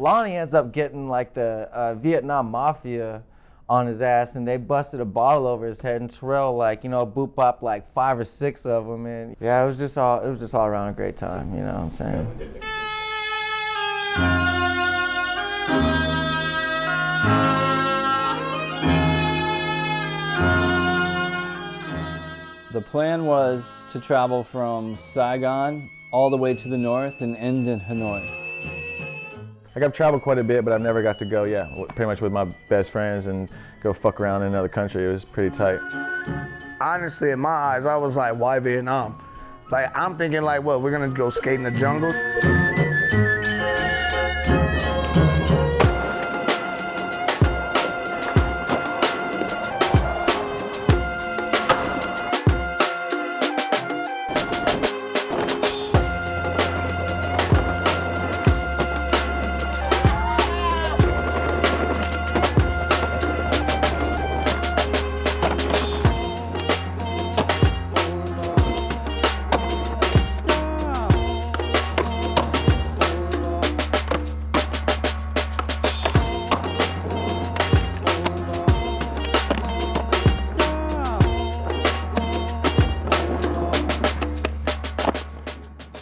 Lonnie ends up getting like the Vietnam Mafia on his ass, and they busted a bottle over his head, and Terell boop popped like 5 or 6 of them, and yeah, it was just all around a great time, you know what I'm saying? The plan was to travel from Saigon all the way to the north and end in Hanoi. Like I've traveled quite a bit, but I've never got to go, pretty much with my best friends and go fuck around in another country. It was pretty tight. Honestly, in my eyes, I was like, why Vietnam? Like, I'm thinking like, what, we're gonna go skate in the jungle?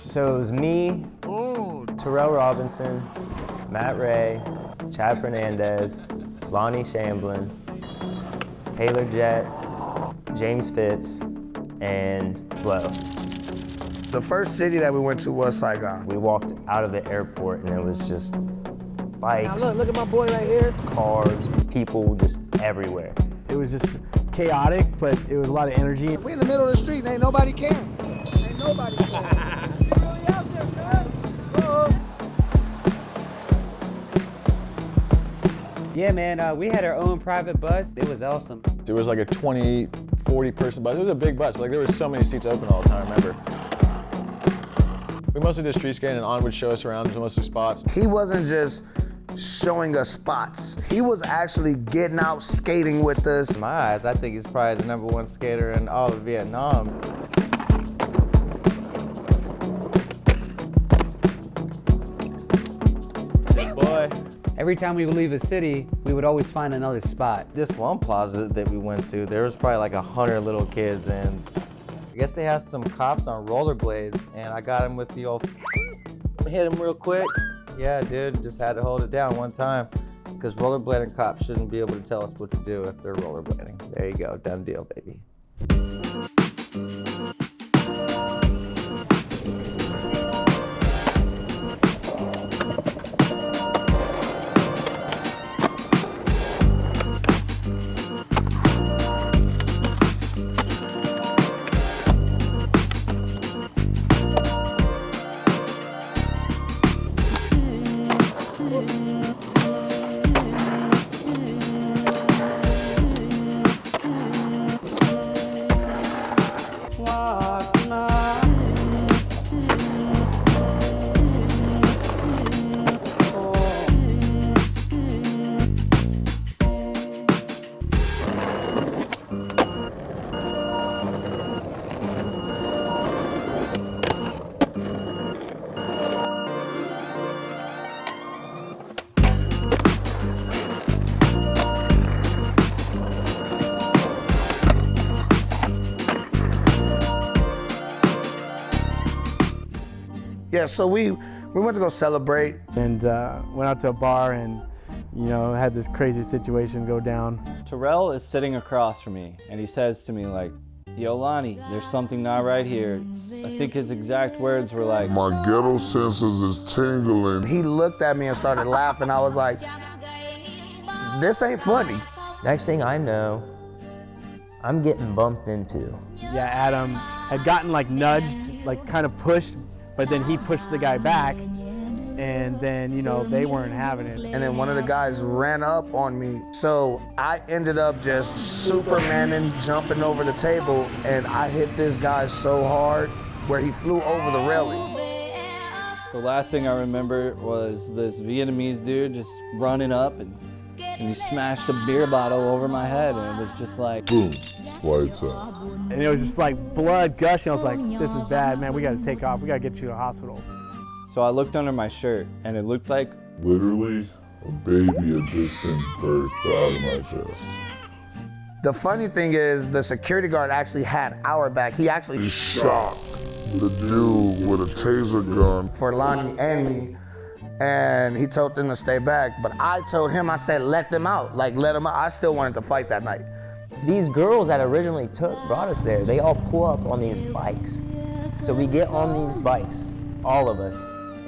So it was me, Terell Robinson, Matt Ray, Chad Fernandez, Lonnie Shamblin, Taylor Jett, James Fitz, and Flo. The first city that we went to was Saigon. We walked out of the airport and it was just bikes. Now look at my boy right here. Cars, people just everywhere. It was just chaotic, but it was a lot of energy. We in the middle of the street and ain't nobody caring. Ain't nobody caring. Yeah, man, we had our own private bus. It was awesome. It was like a 20, 40 person bus. It was a big bus, but like there was so many seats open all the time, remember? We mostly did street skating and On would show us around to most of the spots. He wasn't just showing us spots. He was actually getting out skating with us. In my eyes, I think he's probably the #1 skater in all of Vietnam. Big boy. Every time we would leave a city, we would always find another spot. This one plaza that we went to, there was probably like 100 little kids, and I guess they had some cops on rollerblades, and I got him with the old hit him real quick. Yeah, dude, just had to hold it down one time, because rollerblading cops shouldn't be able to tell us what to do if they're rollerblading. There you go, done deal, baby. Yeah, so we went to go celebrate. And went out to a bar and, had this crazy situation go down. Terell is sitting across from me, and he says to me like, yo, Lonnie, there's something not right here. I think his exact words were like, my ghetto senses is tingling. He looked at me and started laughing. I was like, this ain't funny. Next thing I know, I'm getting bumped into. Yeah, Adam had gotten nudged, kind of pushed, but then he pushed the guy back, and then, they weren't having it. And then one of the guys ran up on me. So I ended up just Supermaning, jumping over the table, and I hit this guy so hard where he flew over the railing. The last thing I remember was this Vietnamese dude just running up and he smashed a beer bottle over my head, and it was just like, boom, lights out. And it was just blood gushing. I was like, this is bad, man. We gotta take off. We gotta get you to the hospital. So I looked under my shirt, and it looked like Literally, a baby had just been birthed out of my chest. The funny thing is, the security guard actually had our back. He actually He shot the dude with a taser gun. for Lonnie and me, and he told them to stay back. But I told him, I said, let them out, like let them out. I still wanted to fight that night. These girls that originally brought us there, they all pull up on these bikes. So we get on these bikes, all of us,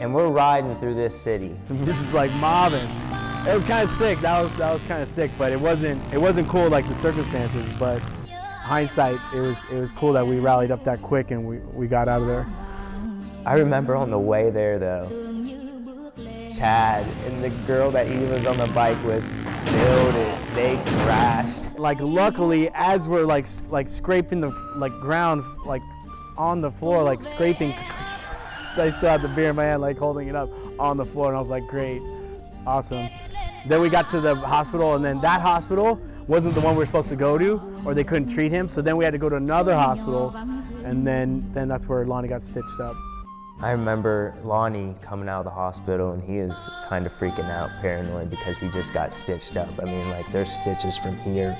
and we're riding through this city. So we're just like mobbing. It was kind of sick. That was kind of sick, but it wasn't cool like the circumstances. But hindsight, it was cool that we rallied up that quick and we got out of there. I remember on the way there though, Chad and the girl that he was on the bike with spilled it. They crashed. Like luckily, as we're like scraping the ground like on the floor, like scraping, I still had the beer in my hand, like holding it up on the floor, and I was like, great, awesome. Then we got to the hospital, and then that hospital wasn't the one we were supposed to go to, or they couldn't treat him, so then we had to go to another hospital, and then that's where Lonnie got stitched up. I remember Lonnie coming out of the hospital, and he is kind of freaking out, paranoid, because he just got stitched up. I mean, like, there's stitches from here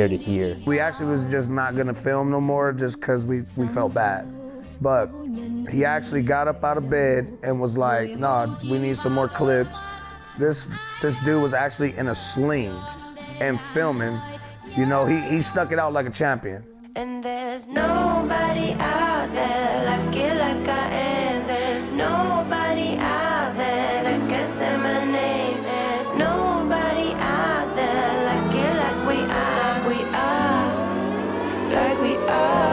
to here. We actually was just not gonna film no more just because we felt bad. But he actually got up out of bed and was like, nah, we need some more clips. This dude was actually in a sling and filming. You know, he stuck it out like a champion. And there's nobody out there like it like I am. There's nobody out there that can say my name. And nobody out there like it like we are, like we are.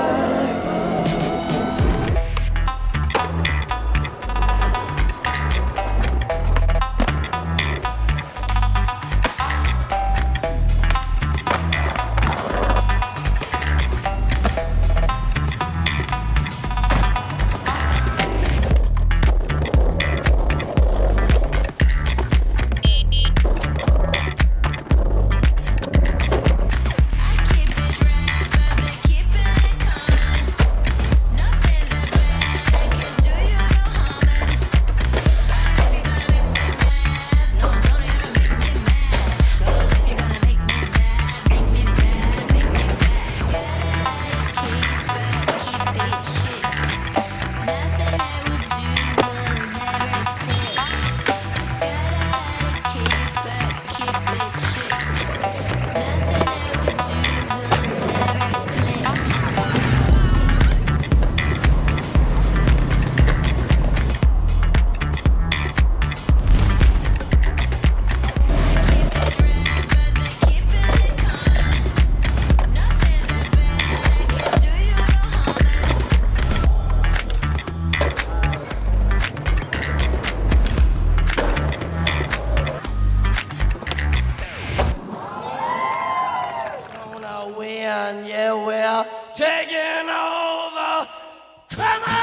Yeah, we're taking over. Come on!